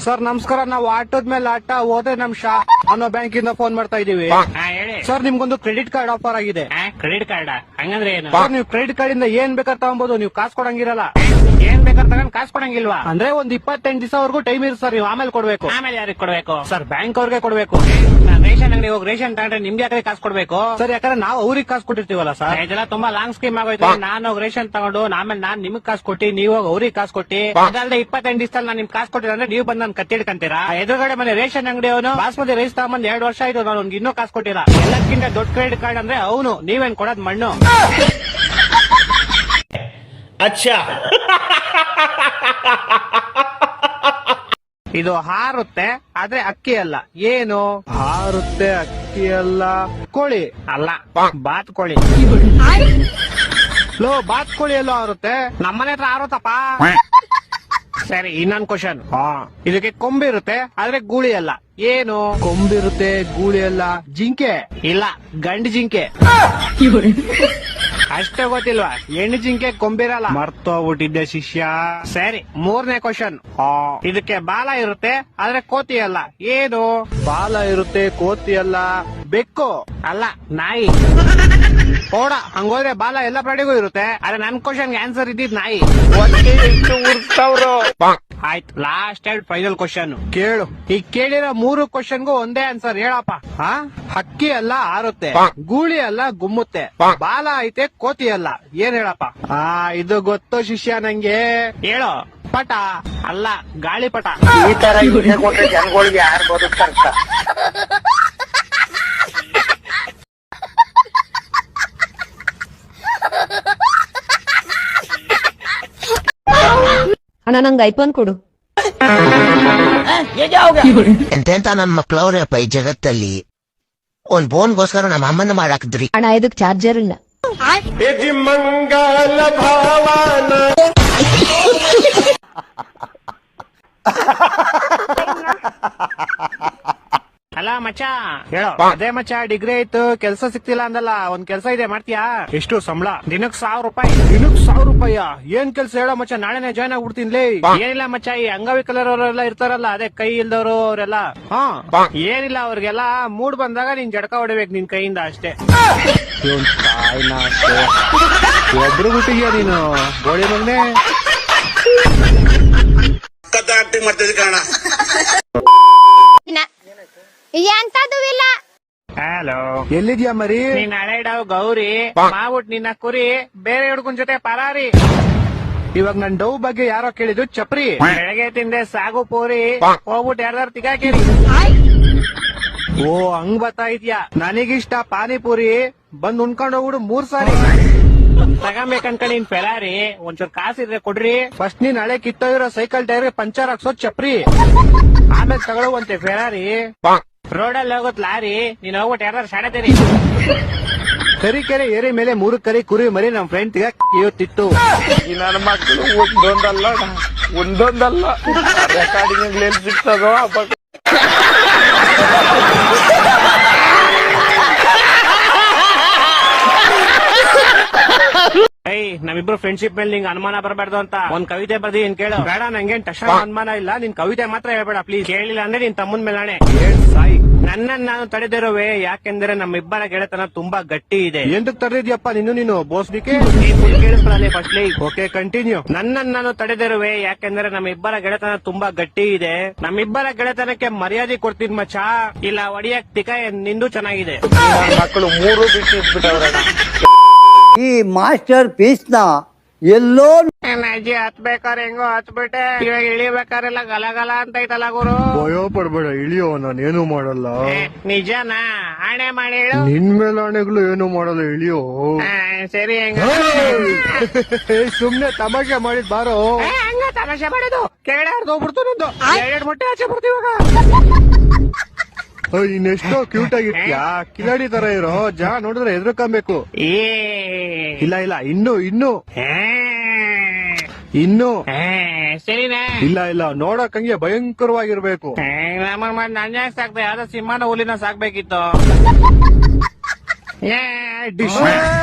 Sir ನಮಸ್ಕಾರ, ನಾವು ಆಟೋದ ಮೇಲೆ ಆಟ ಹೋದ್ರೆ ನಮ್ ಶಾ ಅನ್ನೋ ಬ್ಯಾಂಕ್ ಇಂದ ಫೋನ್ ಮಾಡ್ತಾ ಇದೀವಿ. ಹೇಳಿ ಸರ್ ನಿಮ್ಗೊಂದು ಕ್ರೆಡಿಟ್ ಕಾರ್ಡ್ ಆಫರ್ ಆಗಿದೆ. ಕ್ರೆಡಿಟ್ ಕಾರ್ಡ್ ಹಂಗಂದ್ರೆ ಏನು? ಸರ್ ನೀವು ಕ್ರೆಡಿಟ್ ಕಾರ್ಡ್ ಇಂದ ಏನ್ ಬೇಕಾದ್ರೆ ತಗೊಬಹುದು, ನೀವು ಕಾಸು ಕೊಡಂಗಿರಲ್ಲ. ಏನ್ ಬೇಕಾದ್ರೆ ತಗೊಂಡ್ ಕಾಸು ಕೊಡಂಗಿಲ್ವಾ? ಅಂದ್ರೆ ಒಂದ್ 28 ದಿವಸವರೆಗೂ ಟೈಮ್ ಇರುತ್ತೆ ಸರ್, ನೀವು ಆಮೇಲೆ ಕೊಡ್ಬೇಕು. ಆಮೇಲೆ ಯಾರಿಗೆ ಕೊಡ್ಬೇಕು? ಸರ್ ಬ್ಯಾಂಕ್ ಅವ್ರಿಗೆ ಕೊಡ್ಬೇಕು. ರೇಷನ್ ಅಂಗಡಿ ಹೋಗಿ ರೇಷನ್ ತಗೊಂಡ್ರೆ ನಿಮ್ಗೆ ಯಾಕೆ ಕಾಸು ಕೊಡ್ಬೇಕು? ಸರ್ ಯಾಕಂದ್ರೆ ನಾವು ಅವ್ರಿಗೆ ಕಾಸು ಕೊಟ್ಟಿರ್ತೀವಲ್ಲ ಸರ್. ಇದೆಲ್ಲ ತುಂಬಾ ಲಾಂಗ್ ಸ್ಕೀಮ್ ಆಗೋಯ್ತು. ನಾನು ಹೋಗಿ ರೇಷನ್ ತಗೊಂಡು ಆಮೇಲೆ ನಾನ್ ನಿಮ್ಗೆ ಕಾಸು ಕೊಟ್ಟಿ, ನೀವು ಹೋಗಿ ಅವ್ರಿಗೆ ಕಾಸು ಕೊಟ್ಟಿ, ಅದಲ್ಲದೆ 28 ದಿವಸದಲ್ಲಿ ನಾನು ನಿಮ್ಗೆ ಕಾಸು ಕೊಟ್ಟಿದ್ರೆ ನೀವು ಬಂದ್ ನನ್ ಕತ್ತಿಡ್ಕಂತೀರಾ? ಎದುರುಗಡೆ ಮನೆ ರೇಷನ್ ಅಂಗಡಿ ಅವನು ಬಾಸ್ಮತಿ ರೈಸ್ ತಗೊಂಡ್ 2 ವರ್ಷ ಆಯ್ತು, ನಾನು ಇನ್ನೂ ಕಾಸು ಕೊಟ್ಟಿಲ್ಲ. ಎಲ್ಲಕ್ಕಿಂತ ದೊಡ್ಡ ಕ್ರೆಡಿಟ್ ಕಾರ್ಡ್ ಅಂದ್ರೆ ಅವನು, ನೀವೇನ್ ಕೊಡೋದ್ ಮಣ್ಣು. ಅಚ್ಚಾ ಇದು ಹಾರುತ್ತೆ ಆದ್ರೆ ಅಕ್ಕಿ ಅಲ್ಲ. ಏನು ಹಾರುತ್ತೆ ಅಕ್ಕಿ ಅಲ್ಲ? ಕೋಳಿ ಅಲ್ಲ, ಬಾತ್ ಕೋಳಿ. ಲೋ, ಬಾತ್ ಕೋಳಿ ಎಲ್ಲೋ ಹಾರುತ್ತೆ? ನಮ್ಮನೆ ಹತ್ರ ಆರುತ್ತಪ್ಪ. ಸರಿ, ಇನ್ನೊಂದ್ ಕ್ವಶನ್. ಇದಕ್ಕೆ ಕೊಂಬಿರುತ್ತೆ ಆದ್ರೆ ಗೂಳಿ ಅಲ್ಲ. ಏನು ಕೊಂಬಿರುತ್ತೆ ಗೂಳಿ ಅಲ್ಲ? ಜಿಂಕೆ ಇಲ್ಲ, ಗಂಡು ಜಿಂಕೆ. ಅಷ್ಟೇ ಗೊತ್ತಿಲ್ವಾ? ಹೆಣ್ಣು ಜಿಂಕೆ ಕೊಂಬಿರಲ್ಲ. ಮರ್ತೋಗ್ಬಿಟ್ಟಿದ್ದೆ ಶಿಷ್ಯ. ಸರಿ, 3ನೇ ಕ್ವಶನ್. ಇದಕ್ಕೆ ಬಾಲ ಇರುತ್ತೆ ಆದ್ರೆ ಕೋತಿ ಅಲ್ಲ. ಏನು? ಬಾಲ ಇರುತ್ತೆ ಕೋತಿ ಅಲ್ಲ? ಬೆಕ್ಕು ಅಲ್ಲ, ನಾಯಿ. ಓಡ ಹಂಗೋದ್ರೆ ಬಾಲ ಎಲ್ಲ ಪ್ರಾಣಿಗೂ ಇರುತ್ತೆ. ಆದ್ರೆ ನನ್ ಕ್ವಶನ್ಗೆ ಆನ್ಸರ್ ಇದ್ದಿದ್ ನಾಯಿ. ಆಯ್ತು, ಲಾಸ್ಟ್ ಅಂಡ್ ಫೈನಲ್ ಕ್ವಶನ್ ಕೇಳು. ಈ ಕೇಳಿರೋ 3 ಕ್ವಶನ್ಗೂ ಒಂದೇ ಆನ್ಸರ್ ಹೇಳಪ್ಪ. ಹಕ್ಕಿ ಅಲ್ಲ ಹಾರುತ್ತೆ, ಗೂಳಿ ಅಲ್ಲ ಗುಮ್ಮುತ್ತೆ, ಬಾಲ ಐತೆ ಕೋತಿ ಅಲ್ಲ. ಏನ್ ಹೇಳಪ್ಪ? ಇದು ಗೊತ್ತು ಶಿಷ್ಯ ನಂಗೆ. ಹೇಳು. ಪಟ ಅಲ್ಲ, ಗಾಳಿಪಟ. ಈ ತರ ಹಿಂಸೆ ಕೊಟ್ರೆ ಜನಗಳಿಗೆ ಯಾರು ಬದುಕ್ತಾರ? ಅಣ್ಣ ನಂಗೆ ಐಫೋನ್ ಕೊಡು. ಎಂತೆಂತ ನನ್ ಮಕ್ಳವ್ರಪ್ಪ ಈ ಜಗತ್ತಲ್ಲಿ. ಒಂದ್ ಬೋನ್ಗೋಸ್ಕರ ನಮ್ಮ ಅಮ್ಮನ ಮಾಡಾಕಿದ್ರಿ. ಅಣ್ಣ ಇದಕ್ ಚಾರ್ಜರ್ ಇಲ್ಲ. ಮಂಗಲ ಭಾವನ ಅಲ್ಲ ಮಚ್ಚ, ಹೇಳೋ. ಅದೇ ಮಚ್ಚ, ಡಿಗ್ರಿ ಆಯ್ತು, ಕೆಲ್ಸ ಸಿಕ್ತಿಲ್ಲ ಅಂದಲ್ಲ. ಒಂದ್ ಕೆಲ್ಸ ಇದೆ, ಮಾಡ್ತೀಯಾ? ಎಷ್ಟು ಸಂಬಳ? ದಿನಕ್ಕೆ 1000 ರೂಪಾಯಿ. ದಿನಕ್ಕೆ 1000 ರೂಪಾಯಿ? ಏನ್ ಕೆಲ್ಸ ಹೇಳೋ ಮಚ್ಚ, ನಾಳೆನೆ ಜಾಯ್ನ್ ಆಗ್ಬಿಡ್ತೀನಿ. ಏನಿಲ್ಲ ಮಚ್ಚ, ಈ ಅಂಗವಿಕಲರವರೆಲ್ಲ ಇರ್ತಾರಲ್ಲ, ಅದೇ ಕೈ ಇಲ್ದವರು ಅವರೆಲ್ಲ. ಏನಿಲ್ಲ, ಅವ್ರಿಗೆಲ್ಲ ಮೂಡ್ ಬಂದಾಗ ನೀನ್ ಜಡಕ ಹೊಡಿಬೇಕು ನಿನ್ ಕೈಯಿಂದ ಅಷ್ಟೇ. ಒಬ್ರು ಬಿಟ್ಟಿದ್ಯಾ ನೀನು ಗೋಳಿ ಮಗನೆ. ಆಕ್ಟಿಂಗ್ ಮಾಡ್ತಿದ್ದೆ ಕಾರಣ. ಎಂತದು ಇಲ್ಲ. ಹಲೋ, ಎಲ್ಲಿದ್ಯಾ ಮರಿ? ನೀನ್ ಹಳೆ ಡಾವ್ ಗೌರಿ ಮಾಡ್ಬಿಟ್ ನಿನ್ನ ಕುರಿ ಬೇರೆ ಹುಡ್ಗನ್ ಜೊತೆ ಪರಾರಿ. ಇವಾಗ ನನ್ ಡವ್ ಬಗ್ಗೆ ಯಾರೋ ಕೇಳಿದ್ರು ಚಪ್ರಿ. ಬೆಳಗ್ಗೆ ತಿಂದೆ ಸಾಗು ಪೂರಿ, ಹೋಗ್ಬಿಟ್ಟು ಯಾರ್ದಾರು ತಿಗಾಕಿರಿ. ಓ ಹಂಗ್ ಬರ್ತಾ ಇದ್ಯಾ? ನನಗಿಷ್ಟ ಪಾನಿಪುರಿ, ಬಂದ್ ಉಣ್ಕೊಂಡ್ ಹೋಗ್ಬಿಡು 3 ಸಾರಿ. ತಗೊಂಬೇಕಂತ ನೀನ್ ಫೆರಾರಿ, ಒಂಚೂರು ಕಾಸಿದ್ರೆ ಕೊಡ್ರಿ. ಫಸ್ಟ್ ನೀನ್ ಹಳೆ ಕಿತ್ತೋಗಿರೋ ಸೈಕಲ್ ಟೈರ್ ಪಂಚರ್ ಹಾಕ್ಸೋ ಚಪ್ರಿ, ಆಮೇಲೆ ತಗೊಳ್ಳುವಂತೆ ಫೆರಾರಿ. ರೋಡಲ್ಲಿ ಹೋಗೋತ್ ಲಾರಿ, ನೀನ್ ಹೋಗ್ಬಿಟ್ಟು ಯಾರು ಶಾಡತೀರಿ. ತರೀಕೆರೆ ಏರಿ ಮೇಲೆ 3 ಕರಿ ಕುರಿ ಮರಿ ನಮ್ ಫ್ರೆಂಡ್ ಇವತ್ತಿತ್ತು. ಈ ನನ್ನ ಮಕ್ಕಳು ಒಂದೊಂದಲ್ಲ ರೆಕಾರ್ಡಿಂಗ್ ಎಲ್ಲಿ ಸಿಗ್ತದೋ ನಮ್ಮಿಬ್ರು ಫ್ರೆಂಡ್ಶಿಪ್ ಮೇಲೆ ನಿಂಗೆ ಅನುಮಾನ ಬರಬಾರ್ದು ಅಂತ ಒಂದ್ ಕವಿತೆ ಬರ್ದಿ ಏನ್ ಕೇಳು. ಬೇಡ, ನಂಗೇನ್ ತಕ್ಷಣ ಅನುಮಾನ ಇಲ್ಲ, ನಿನ್ ಕವಿತೆ ಮಾತ್ರ ಹೇಳ್ಬೇಡ ಪ್ಲೀಸ್. ಕೇಳಿಲ್ಲ ಅಂದ್ರೆ ನಿನ್ ತಮ್ಮನ್ ಮೇಲಾಣೆ. ಸಾಯಿ, ನನ್ನನ್ನು ನಾನು ತಡೆದಿರುವೆ, ಯಾಕೆಂದ್ರೆ ನಮ್ಮಿಬ್ಬರ ಗೆಳೆತನ ತುಂಬಾ ಗಟ್ಟಿ ಇದೆ. ಎಂತಕ್ ತಡೆದಿದ್ಯಪ್ಪ ನೀನು ಬೋಸ್ನಿಕೆ? ಕೇಳಿಸ್ಕೊಳ್ಳಿ ಫಸ್ಟ್ಲಿ. Okay continue. ನನ್ನನ್ನು ನಾನು ತಡೆದಿರುವೆ, ಯಾಕೆಂದ್ರೆ ನಮ್ಮಿಬ್ಬರ ಗೆಳೆತನ ತುಂಬಾ ಗಟ್ಟಿ ಇದೆ. ನಮ್ಮಿಬ್ಬರ ಗೆಳೆತನಕ್ಕೆ ಮರ್ಯಾದೆ ಕೊಡ್ತೀನಿ ಮಚ್ಚ, ಇಲ್ಲ ಒಡಿಯಕ್ ತಿಕ ನಿಂದು ಚೆನ್ನಾಗಿದೆ. ಮಕ್ಕಳು 3 ಬಿಟ್ಟು ಇಟ್ಬಿಟ್ಟವ್ರ. ಈ ಮಾಸ್ಟರ್ ಪೀಸ್ ನ ಎಲ್ಲೋ ಅಜ್ಜಿ ಹತ್ಬೇಕಾರೆ ಹೆಂಗೋ ಹತ್ಬಿಟ್ಟೆ, ಇವಾಗ ಇಳಿಬೇಕಾರೆಲ್ಲ ಗಲಗಲ ಅಂತ ಐತಲ್ಲ ಗುರು. ಭಯ ಪಡ್ಬೇಡ, ಇಳಿಯೋ, ನಾನೇನು ಮಾಡಲ್ಲ. ನಿಜನಾ? ಹಣೆ ಮಾಡಿ ಹೇಳು. ನಿನ್ ಮೇಲೆ ಆಣೆಗಳು ಏನು ಮಾಡಲ್ಲ, ಇಳಿಯೋ. ಸರಿ, ಹೆಂಗ ಸುಮ್ನೆ ತಮಾಷೆ ಮಾಡಿದ್ ಬಾರೋ. ಹಂಗ ತಮಾಷೆ ಮಾಡಿದ್ದು ಕೆಳಗಡೆ ಹೋಗ್ಬಿಡ್ತು ನಿಂದು. 2 ಮೊಟ್ಟೆ ಆಚೆ ಬರ್ತೀವಾಗ. ಇನ್ನೆಷ್ಟೋ ಕ್ಯೂಟ್ ಆಗಿರ್ತೀಯಾ, ಕಿಲಾಡಿ ತರ ಇರೋ. ಜಾ ನೋಡಿದ್ರೆ ಎದ್ರಕಂಬೇಕು. ಇಲ್ಲ ಇನ್ನು ಸರಿನಾ? ಇಲ್ಲ ನೋಡಕ್ಕಂಗೆ ಭಯಂಕರವಾಗಿರ್ಬೇಕು. ನಮ್ಮ ನನ್ನ ಸಾಕ್ದೆ, ಯಾವ್ದೋ ಸಿಂಹನ ಹುಲಿನ ಸಾಕ್ಬೇಕಿತ್ತು.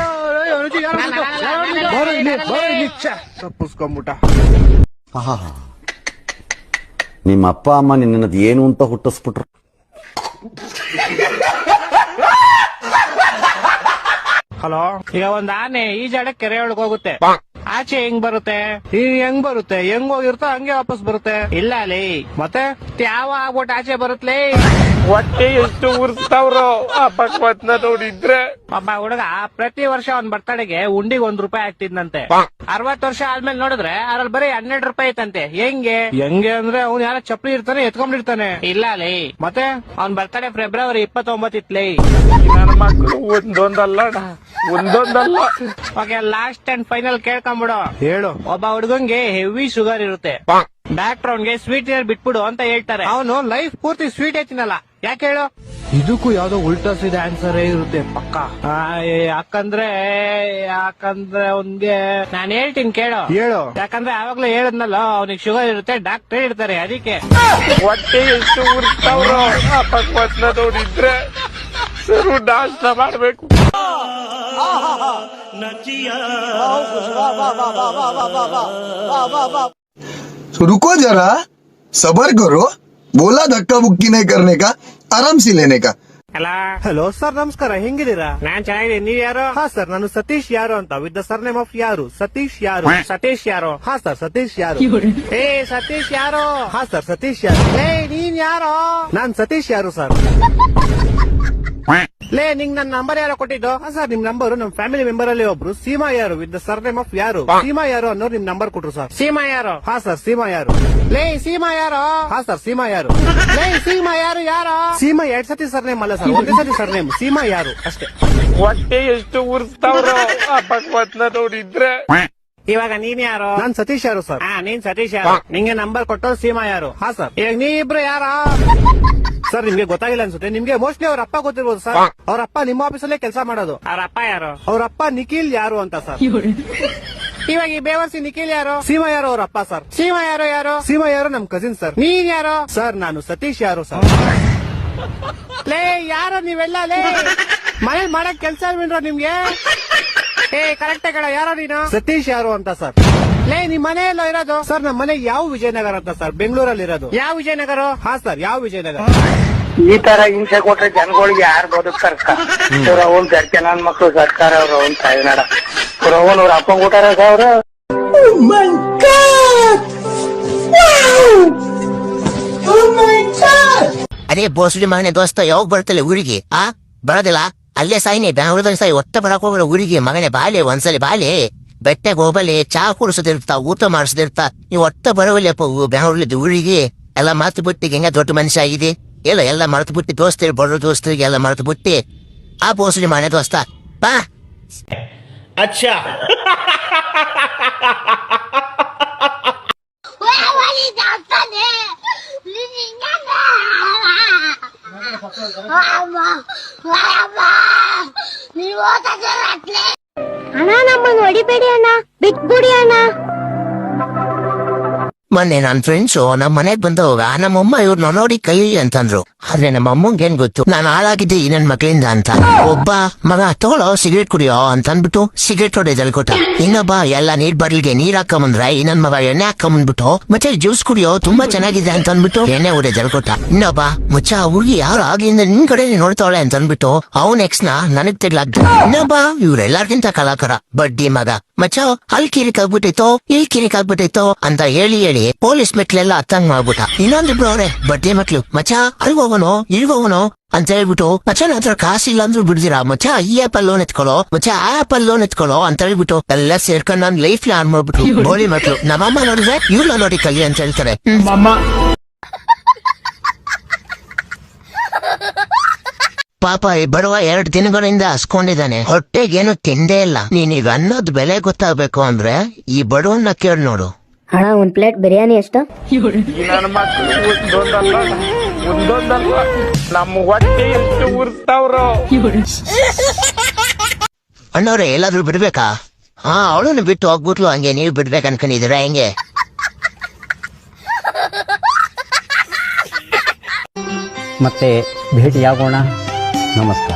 ತಪ್ಪಿಸ್ಕೊಂಬಿಟ್ಟ. ನಿಮ್ಮ ಅಪ್ಪ ಅಮ್ಮ ನಿನ್ನದು ಏನು ಅಂತ ಹುಟ್ಟಿಸ್ಬಿಟ್ರು. ಹಲೋ, ಈಗ ಒಂದ್ ಆನೆ ಈಜಾಡಕ್ ಕೆರೆ ಒಳಗ್ ಹೋಗುತ್ತೆ, ಆಚೆ ಹೆಂಗ್ ಬರುತ್ತೆ? ಹೆಂಗ್ ಬರುತ್ತೆ? ಹೆಂಗ್ ಹೋಗಿರ್ತಾ ಹಂಗೆ ವಾಪಸ್ ಬರುತ್ತೆ. ಇಲ್ಲ ಅಲ್ಲಿ ಮತ್ತೆ ಯಾವ ಆಗ್ಬಿಟ್ಟು ಆಚೆ ಬರುತ್ತಲೇ. ಹೊಟ್ಟೆ ಎಷ್ಟು ಉರ್ಸ್ತಾವ್ರೋ ಆ ಭಗವತ್ನ ನೋಡಿದ್ರೆ. ಒಬ್ಬ ಹುಡುಗ ಪ್ರತಿ ವರ್ಷ ಅವ್ನ್ ಬರ್ತಡೆಗೆ ಉಂಡಿಗೆ ₹1 ಆಗ್ತಿದ್ನಂತೆ. 60 ವರ್ಷ ಆದ್ಮೇಲೆ ನೋಡಿದ್ರೆ ಅದ್ರಲ್ಲಿ ಬರೀ ₹12 ಐತಂತೆ. ಹೆಂಗೆ ಅಂದ್ರೆ ಅವ್ನು ಯಾರ ಚಪ್ಪಲಿ ಇರ್ತಾನೆ ಎತ್ಕೊಂಡಿರ್ತಾನೆ. ಇಲ್ಲ ಅಲ್ಲಿ ಮತ್ತೆ ಅವ್ನ್ ಬರ್ತಡೆ ಫೆಬ್ರವರಿ 29 ಇತ್ಲೇ. ನನ್ನ ಮಕ್ಕಳು ಒಂದೊಂದಲ್ಲ ಓಕೆ, ಲಾಸ್ಟ್ ಅಂಡ್ ಫೈನಲ್ ಕೇಳ್ಕೊಂಬಿಡು. ಹೇಳು. ಒಬ್ಬ ಹುಡುಗಂಗೆ ಹೆವಿ ಶುಗರ್ ಇರುತ್ತೆ. ಡಾಕ್ಟರ್ ಅವ್ನ್ಗೆ ಸ್ವೀಟ್ ಬಿಟ್ಬಿಡು ಅಂತ ಹೇಳ್ತಾರೆ. ಅವನು ಲೈಫ್ ಪೂರ್ತಿ ಸ್ವೀಟ್ ಐತಿನಲ್ಲ. ಯಾಕೆ ಹೇಳು? ಇದಕ್ಕೂ ಯಾವ್ದೋ ಉಲ್ಟಾ ಸೀದಾ ಆನ್ಸರ್ ಇರುತ್ತೆ ಪಕ್ಕ. ಯಾಕಂದ್ರೆ ಅವ್ನ್ಗೆ ನಾನ್ ಹೇಳ್ತೀನಿ ಕೇಳು. ಹೇಳು. ಯಾಕಂದ್ರೆ ಆವಾಗ್ಲೇ ಹೇಳದ್ನಲ್ಲ, ಅವ್ನಿಗೆ ಶುಗರ್ ಇರುತ್ತೆ, ಡಾಕ್ಟರ್ ಹೇಳ್ತಾರೆ ಅದಕ್ಕೆ. ಹೊಟ್ಟೆ ಎಷ್ಟು ಉರ್ಸ್ತಾವ್ರೋ ಆ ಭಗವತ್ನ ನೋಡಿದ್ರೆ ಸರು ನಾಶ ಮಾಡ್ಬೇಕು. रुको जरा, सबर करो. बोला धक्का बुक्की नहीं करने का, आराम से लेने का. ಅಲ್ಲ, ಹಲೋ ಸರ್, ನಮಸ್ಕಾರ. ಹೆಂಗಿದ್ದೀರಾ? ನಾನ್ ಚೆನ್ನಾಗಿದ್ದೀನಿ. ನೀವ್ ಯಾರು? ಹಾ ಸರ್, ನಾನು ಸತೀಶ್ ಯಾರು ಅಂತ, ವಿತ್ ದ ಸರ್ನೇಮ್ ಆಫ್ ಯಾರು. ಸತೀಶ್ ಯಾರು. ಸತೀಶ್ ಯಾರು? ಹಾ ಸರ್, ಸತೀಶ್ ಯಾರು. ಏ ಸತೀಶ್ ಯಾರು? ಹಾ ಸರ್, ಸತೀಶ್ ಯಾರು. ಏ ನೀನ್ ಯಾರು? ನಾನ್ ಸತೀಶ್ ಯಾರು ಸರ್. ಲೇ, ನಿಂಗ್ ನನ್ ನಂಬರ್ ಯಾರೋ ಕೊಟ್ಟಿದ್ದು? ಹಾ ಸರ್, ನಿಮ್ ನಂಬರ್ ನಮ್ ಫ್ಯಾಮಿಲಿ ಮೆಂಬರ್ ಅಲ್ಲಿ ಒಬ್ರು ಸೀಮಾ ಯಾರು ವಿತ್ ದ ಸರ್ನೇಮ್ ಆಫ್ ಯಾರು. ಸೀಮಾ ಯಾರು ಅನ್ನೋರು ನಿಮ್ ನಂಬರ್ ಕೊಟ್ರು ಸರ್. ಸೀಮಾ ಯಾರು? ಹಾ ಸರ್, ಸೀಮಾ ಯಾರು. ಲೇ ಸೀಮಾ ಯಾರು? ಹಾ ಸರ್, ಸೀಮಾ ಯಾರು. ಲೇ ಸೀಮಾ ಯಾರು? ಸೀಮಾ 2 ಸತಿ ಸರ್ನೇಮ್ ಅಲ್ಲ ಸರ್, ಒಂದೇ ಸತಿ ಸರ್ನೇಮ್. ಸೀಮಾ ಯಾರು ಅಷ್ಟೇ. ಹೊಟ್ಟೆ ಎಷ್ಟು ಉರ್ಸ್ತಾವ್ರೋ ಆ ಭಗವತ್ನ ನೋಡಿದ್ರೆ. ಇವಾಗ ನೀನ್ ಯಾರು? ನಾನ್ ಸತೀಶ್ ಯಾರು ಸರ್. ನೀನ್ ಸತೀಶ್ ಯಾರು? ನಿಂಗೆ ನಂಬರ್ ಕೊಟ್ಟು ಸೀಮಾ ಯಾರು? ಹಾ ಸರ್. ಈಗ ನೀವಿಬ್ರು ಯಾರ? ಸರ್, ನಿಮ್ಗೆ ಗೊತ್ತಾಗಿಲ್ಲ ಅನ್ಸುತ್ತೆ. ನಿಮ್ಗೆ ಮೋಸ್ಟ್ಲಿ ಅವ್ರ ಅಪ್ಪ ಗೊತ್ತಿರ್ಬೋದು ಸರ್. ಅವ್ರ ಅಪ್ಪ ನಿಮ್ಮ ಆಫೀಸಲ್ಲೇ ಕೆಲಸ ಮಾಡೋದು. ಅವ್ರ ಅಪ್ಪ ಯಾರು? ಅವ್ರ ಅಪ್ಪ ನಿಖಿಲ್ ಯಾರು ಅಂತ ಸರ್. ಇವಾಗ ಈ ಬೇವರ್ಸಿ ನಿಖಿಲ್ ಯಾರು? ಸೀಮಾ ಯಾರು ಅವ್ರ ಅಪ್ಪ ಸರ್. ಸೀಮಾ ಯಾರು? ಸೀಮಾ ಯಾರು ನಮ್ ಕಸಿನ್ ಸರ್. ನೀನ್ ಯಾರು? ಸರ್, ನಾನು ಸತೀಶ್ ಯಾರು ಸರ್. ಲೇ ಯಾರು ನೀವೆಲ್ಲ? ಲೇ ಮನೇಲಿ ಮಾಡಕ್ ಕೆಲ್ಸ ಇಲ್ವೇನ್ರೋ ನಿಮ್ಗೆ? ಏ ಕರೆಕ್ಟ್ ಕಡ, ಯಾರೋ ನೀನು? ಸತೀಶ್ ಯಾರು ಅಂತ ಸರ್. ಲೇ ನಿಮ್ ಮನೆ ಎಲ್ಲೋ ಇರೋದು? ಸರ್, ನಮ್ಮ ಮನೆ ಯಾವ ವಿಜಯನಗರ ಅಂತ ಸರ್, ಬೆಂಗಳೂರಲ್ಲಿ ಇರೋದು. ಯಾವ ವಿಜಯನಗರ? ಹಾ ಸರ್, ಯಾವ ವಿಜಯನಗರ. ಈ ತರ ಹಿಂಸೆ ಕೊಟ್ರೆ ಜನಗಳಿಗೆ ಯಾರು ಬದುಕ್ತಾರ? ಅವ್ನ್ ಬೆರ್ಕೆ ನನ್ ಮಕ್ಳು ಸರ್ಕಾರ ಅವ್ರು ಅವ್ನ್ ತಾಯಿನಾಡ ಅವ್ರ ಅವ್ರ ಅಪ್ಪ ಕೊಟ್ಟಾರ ಅವ್ರ. ಅದೇ ಬೋಸಡಿ ಮಗನೆ ದೋಸ್ತ, ಯಾವಾಗ ಬರ್ತಲ್ಲ ಊರಿಗೆ? ಬರೋದಿಲ್ಲ, ಅಲ್ಲೇ ಸಾಯಿನಿ, ಬೆಂಗಳೂರಲ್ಲಿ ಸಾಯಿ. ಒತ್ತ ಬರಕ್ ಹೋಗಲ್ಲ ಊರಿಗೆ ಮಗನೆ. ಬಾಲೆ ಒಂದ್ಸಲಿ ಬಾಲೆ, ಬೆಟ್ಟೆಗೆ ಹೋಗಲಿ, ಚಾ ಕುಡಿಸೋದಿರ್ತಾ, ಊಟ ಮಾಡಿಸೋದಿರ್ತಾ. ನೀವು ಒತ್ತ ಬರೋಲ್ಲಪ್ಪ ಬೆಂಗಳೂರಲ್ಲಿ ಊರಿಗೆ. ಎಲ್ಲ ಮರ್ತು ಬಿಟ್ಟು ಹೆಂಗ ದೊಡ್ಡ ಮನುಷ್ಯ ಆಗಿದೆ. ಎಲ್ಲ ಮರ್ತು ಬಿಟ್ಟು ದೋಸ್ತರು, ಬರೋ ದೋಸ್ತರಿಗೆ ಎಲ್ಲ ಮರ್ತು ಬಿಟ್ಟು ಆ ಬೋಸಡಿ ಮನೆ ದೋಸ್ತ ಬಾ. ಅಚ್ಚಾ ಅಣ್ಣ, ನಮ್ಮನ್ನು ಹೊಡಿಬೇಡಿ ಅಣ್ಣ, ಬಿಟ್ಬಿಡಿ ಅಣ್ಣ. ಮೊನ್ನೆ ನನ್ ಫ್ರೆಂಡ್ಸು ನಮ್ ಮನೆಗ್ ಬಂದವಾಗ ನಮ್ಮಮ್ಮ ಇವ್ರನ್ನ ನೋಡಿ ಕೈ ಅಂತಂದ್ರು. ಆದ್ರೆ ನಮ್ಮ ಅಮ್ಮಂಗೆ ಏನ್ ಗೊತ್ತು ನಾನು ಹಾಳಾಗಿದ್ದೆ ಈ ನನ್ ಮಗಳಿಂದ ಅಂತ. ಒಬ್ಬ ಮಗ ತಗೊಳ್ಳೋ ಸಿಗರೇಟ್ ಕುಡಿಯೋ ಅಂತ ಅಂದ್ಬಿಟ್ಟು ಸಿಗರೇಟ್ ಹೊಡೆದಲ್ಲಿ ಕೊಟ್ಟ. ಇನ್ನೊಬ್ಬ ಎಲ್ಲ ನೀರ್ ಬರ್ಲಿಗೆ ನೀರ್ ಹಾಕೊಂಬಂದ್ರೆ ಈ ನನ್ ಮಗ ಎಣ್ಣೆ ಹಾಕೊಂಬಂದ್ಬಿಟ್ಟು ಮತ್ತೆ ಜ್ಯೂಸ್ ಕುಡಿಯೋ ತುಂಬಾ ಚೆನ್ನಾಗಿದೆ ಅಂತ ಅಂದ್ಬಿಟ್ಟು ಎಣ್ಣೆ ಹೊಡೆದಲ್ಲಿ ಕೊಟ್ಟ. ಇನ್ನೊಬ್ಬ ಮುಚ್ಚ ಹುಡುಗಿ ಯಾರು ಆಗಿಂದ ನಿನ್ ಕಡೆ ನೋಡ್ತಾವಳೆ ಅಂತ ಅಂದ್ಬಿಟ್ಟು ಅವನ್ ಎಕ್ಸ್ ನ ನನಗ್ ತೆಗ್ಲಾಗ್ದ. ಇನ್ನೊಬ್ಬ ಇವ್ರೆಲ್ಲಾರ್ಗಿಂತ ಕಲಾಕಾರ ಬಡ್ಡಿ ಮಗ ಮಚ್ಚ ಅಲ್ಲಿ ಕಿರಿಕ್ ಆಗ್ಬಿಟ್ಟಿತ್ತೋ ಇಲ್ಲಿ ಕಿರಿಕ್ ಆಗ್ಬಿಟ್ಟಿತ್ತೋ ಅಂತ ಹೇಳಿ ಪೊಲೀಸ್ ಮೆಟ್ಲೆಲ್ಲ ಹತ್ತಂಗ್ ಮಾಡ್ಬಿಟ್ಟ. ಇನ್ನೊಂದಿಬ್ರು ಅವ್ರೆ ಬಡ್ಡಿ ಮಕ್ಳು ಮಚ್ಚ ಅಲ್ಗೋಗೋನೋ ಇಲ್ಗೋಗೋನೋ ಅಂತ ಹೇಳ್ಬಿಟ್ಟು ಮಚ್ಚ ನನ್ನ ಹತ್ರ ಕಾಸಿಲ್ಲ ಅಂದ್ರೂ ಬಿಡ್ದಿರಾ ಮಚ್ಚ ಈ ಆಪಲ್ ಲೋನ್ ಎತ್ಕೊಳ್ಳೋ ಮಚ್ಚ ಆ ಆಪಲ್ ಲೋನ್ ಎತ್ಕೊಳ್ಳೋ ಅಂತ ಹೇಳ್ಬಿಟ್ಟು ಎಲ್ಲ ಸೇರ್ಕೊಂಡು ನನ್ ಲೈಫ್ ಆನ್ ಮಾಡ್ಬಿಟ್ಟು ಬೋಳಿ ಮಕ್ಳು. ನಮ್ಮಮ್ಮ ನೋಡಿದ್ರೆ ಇವ್ಳ ನೋಡಿ ಕಲಿ ಅಂತ ಹೇಳ್ತಾರೆ. ಪಾಪ ಈ ಬಡವ 2 ದಿನಗಳಿಂದ ಹಸ್ಕೊಂಡಿದ್ದಾನೆ, ಹೊಟ್ಟೆಗೇನು ತಿಂದೇ ಇಲ್ಲ. ನೀನೀಗ ಅನ್ನೋದ್ ಬೆಲೆ ಗೊತ್ತಾಗ್ಬೇಕು ಅಂದ್ರೆ ಈ ಬಡವನ್ನ ಕೇಳಿ ನೋಡು. ಅಣ್ಣ, ಒಂದ್ ಪ್ಲೇಟ್ ಬಿರಿಯಾನಿ ಎಷ್ಟು? ನನ್ನ ಮಕ್ಕಳು ಒಂದೊಂದಲ್ಲ ನಮ್ಮ ಹೊಟ್ಟೆ ಎಷ್ಟು ಉರ್ಸ್ತಾವ್ರೋ. ಅಣ್ಣವ್ರೆ ಎಲ್ಲಾದ್ರೂ ಬಿಡ್ಬೇಕಾ? ಅವಳನ್ನು ಬಿಟ್ಟು ಹೋಗ್ಬಿಟ್ಲು, ಹಂಗೆ ನೀವು ಬಿಡ್ಬೇಕು ಅನ್ಕೊಂಡಿದ್ದೀರಾ ಹೆಂಗೆ? ಮತ್ತೆ ಭೇಟಿಯಾಗೋಣ. ನಮಸ್ಕಾರ.